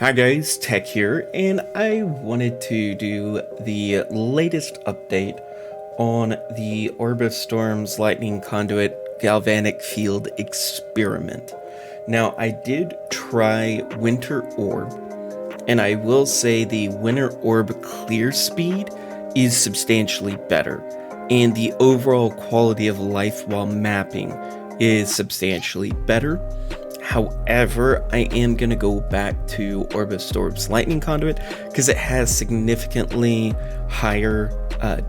Hi guys, Tech here, and I wanted to do the latest update on the Orb of Storm's Lightning Conduit Galvanic Field experiment. Now, I did try Winter Orb, and I will say the Winter Orb clear speed is substantially better, and the overall quality of life while mapping is substantially better. However, I am going to go back to Orb of Storm's Lightning Conduit because it has significantly higher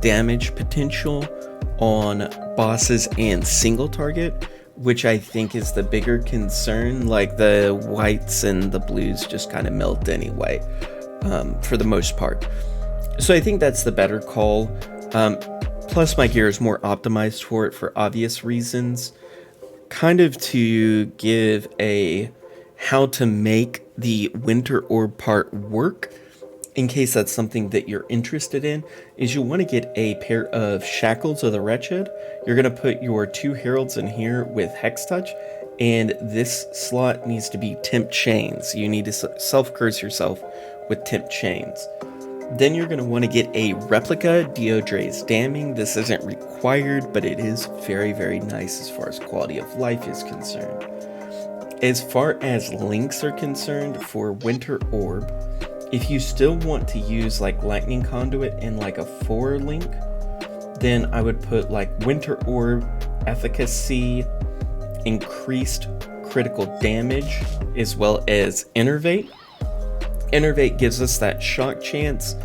damage potential on bosses and single target, which I think is the bigger concern. Like, the whites and the blues just kind of melt anyway, for the most part. So I think that's the better call. Plus, my gear is more optimized for it for obvious reasons. Kind of to give a how to make the Winter Orb part work, in case that's something that you're interested in, is you want to get a pair of Shackles of the Wretched. You're going to put your 2 Heralds in here with Hex Touch, and this slot needs to be Tempt Chains. You need to self-curse yourself with Tempt Chains. Then you're going to want to get a replica Diodre's Damning. This isn't required, but it is very, very nice as far as quality of life is concerned. As far as links are concerned for Winter Orb, if you still want to use like Lightning Conduit and like a 4 link, then I would put like Winter Orb, Efficacy, Increased Critical Damage, as well as Innervate. Innervate gives us that shock chance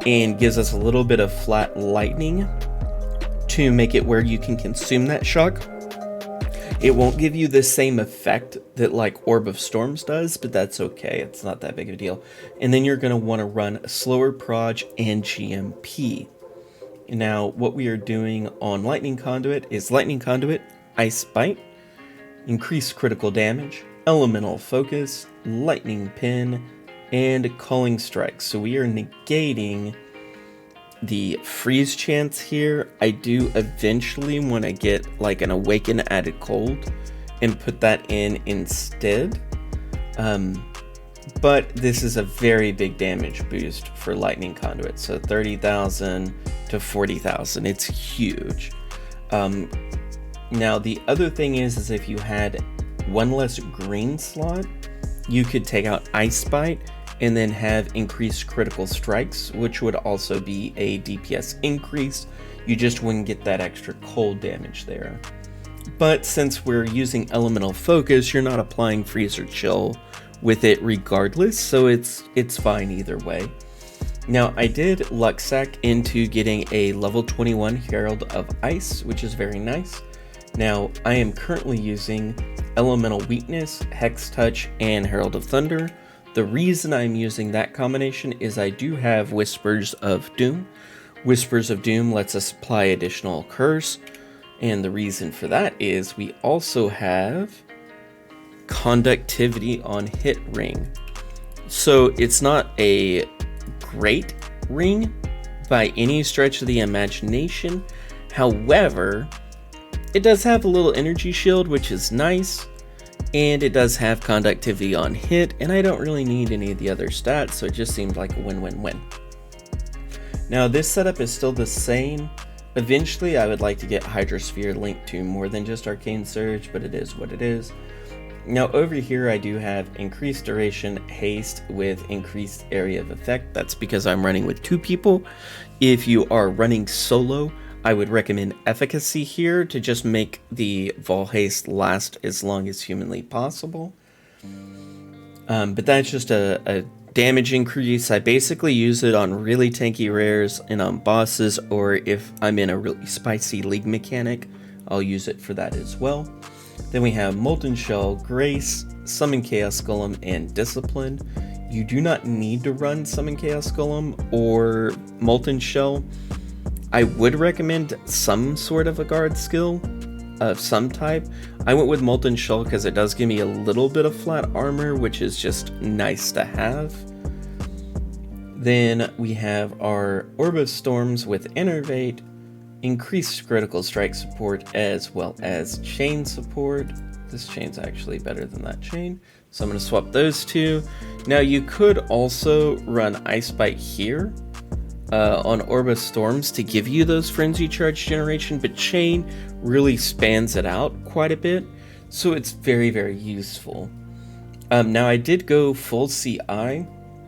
and gives us a little bit of flat lightning to make it where you can consume that shock. It won't give you the same effect that like Orb of Storms does, but that's okay. It's not that big of a deal. And then you're going to want to run Slower Proj and GMP. Now, what we are doing on Lightning Conduit is Lightning Conduit, Ice Bite, Increased Critical Damage, Elemental Focus, Lightning Pin, and Calling Strike. So we are negating the freeze chance here. I do eventually want to get like an Awaken Added Cold and put that in instead. But this is a very big damage boost for Lightning Conduit. So 30,000 to 40,000. It's huge. Now the other thing is if you had one less green slot, you could take out Ice Bite and then have Increased Critical Strikes, which would also be a DPS increase. You just wouldn't get that extra cold damage there. But since we're using Elemental Focus, you're not applying Freeze or Chill with it regardless, so it's fine either way. Now, I did Lucksack into getting a level 21 Herald of Ice, which is very nice. Now, I am currently using Elemental Weakness, Hex Touch, and Herald of Thunder. The reason I'm using that combination is I do have Whispers of Doom. Whispers of Doom lets us apply additional curse, and the reason for that is we also have Conductivity on Hit Ring. So it's not a great ring by any stretch of the imagination. However, it does have a little energy shield, which is nice. And it does have Conductivity on Hit, and I don't really need any of the other stats, so it just seemed like a win-win-win. Now, this setup is still the same. Eventually, I would like to get Hydrosphere linked to more than just Arcane Surge, but it is what it is. Now, over here, I do have Increased Duration Haste with Increased Area of Effect. That's because I'm running with 2 people. If you are running solo, I would recommend Efficacy here to just make the Vol Haste last as long as humanly possible. But that's just a damage increase. I basically use it on really tanky rares and on bosses, or if I'm in a really spicy league mechanic, I'll use it for that as well. Then we have Molten Shell, Grace, Summon Chaos Golem, and Discipline. You do not need to run Summon Chaos Golem or Molten Shell. I would recommend some sort of a guard skill of some type. I went with Molten Shell because it does give me a little bit of flat armor, which is just nice to have. Then we have our Orb of Storms with Innervate, increased critical strike support, as well as chain support. This chain's actually better than that chain. So I'm going to swap those two. Now you could also run Ice Bite here on Orb of Storms to give you those Frenzy Charge generation, but chain really spans it out quite a bit. So it's very, very useful. Now I did go full CI.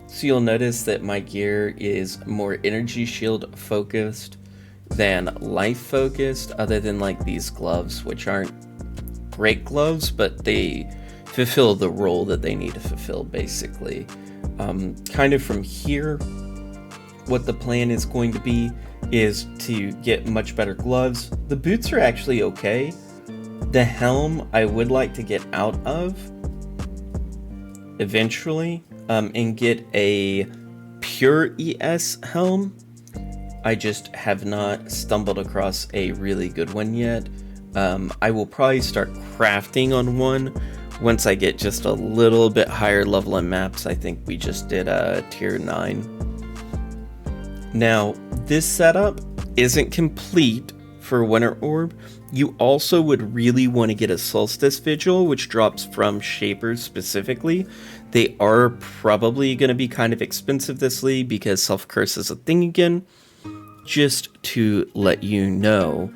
So you'll notice that my gear is more energy shield focused than life focused, other than like these gloves, which aren't great gloves, but they fulfill the role that they need to fulfill basically. Kind of from here, what the plan is going to be is to get much better gloves. The boots are actually okay. The helm I would like to get out of eventually, and get a pure ES helm. I just have not stumbled across a really good one yet. I will probably start crafting on one once I get just a little bit higher level in maps. I think we just did a tier 9. Now, this setup isn't complete for Winter Orb. You also would really want to get a Solstice Vigil, which drops from Shapers specifically. They are probably going to be kind of expensive this league because Self-Curse is a thing again. Just to let you know,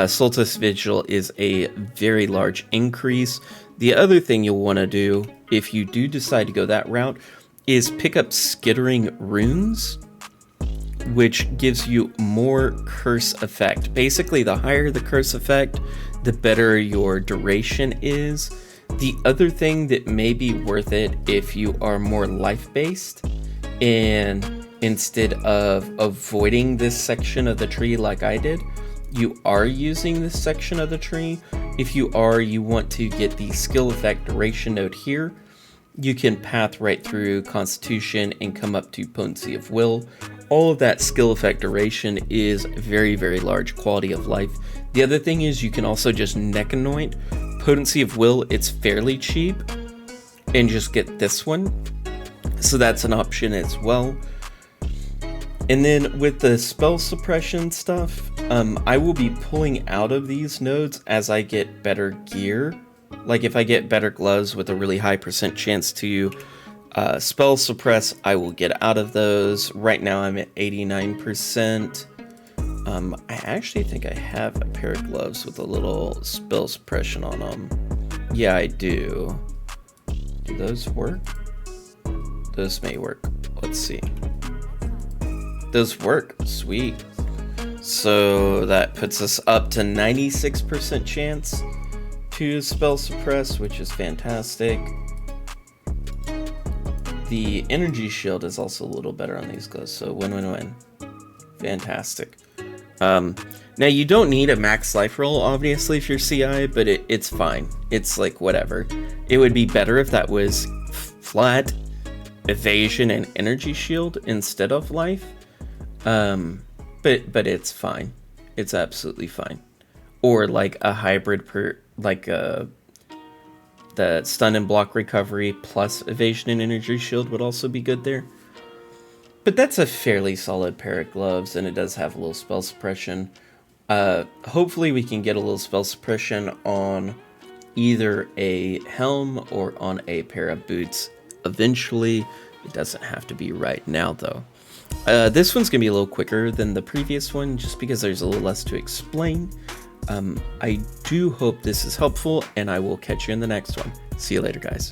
Solstice Vigil is a very large increase. The other thing you'll want to do, if you do decide to go that route, is pick up Skittering Runes, which gives you more curse effect. Basically, the higher the curse effect, the better your duration is. The other thing that may be worth it if you are more life-based, and instead of avoiding this section of the tree like I did, you are using this section of the tree. If you are, you want to get the skill effect duration node here. You can path right through Constitution and come up to Potency of Will. All of that skill effect duration is very, very large quality of life. The other thing is you can also just neck anoint Potency of Will. It's fairly cheap, and just get this one. So that's an option as well. And then with the spell suppression stuff, I will be pulling out of these nodes as I get better gear. Like if I get better gloves with a really high % chance to spell suppress, I will get out of those. Right now I'm at 89%. I actually think I have a pair of gloves with a little spell suppression on them. Yeah, I do. Do those work? Those may work. Let's see. Those work. Sweet. So that puts us up to 96% chance to spell suppress, which is fantastic. The energy shield is also a little better on these gloves, so win-win-win. Fantastic. Now you don't need a max life roll, obviously, if you're CI, but it's fine. It's like whatever. It would be better if that was flat evasion and energy shield instead of life. But it's fine. It's absolutely fine. Or like a hybrid the stun and block recovery plus evasion and energy shield would also be good there. But that's a fairly solid pair of gloves, and it does have a little spell suppression. Hopefully we can get a little spell suppression on either a helm or on a pair of boots eventually. It doesn't have to be right now though. This one's gonna be a little quicker than the previous one just because there's a little less to explain. I do hope this is helpful, and I will catch you in the next one. See you later, guys.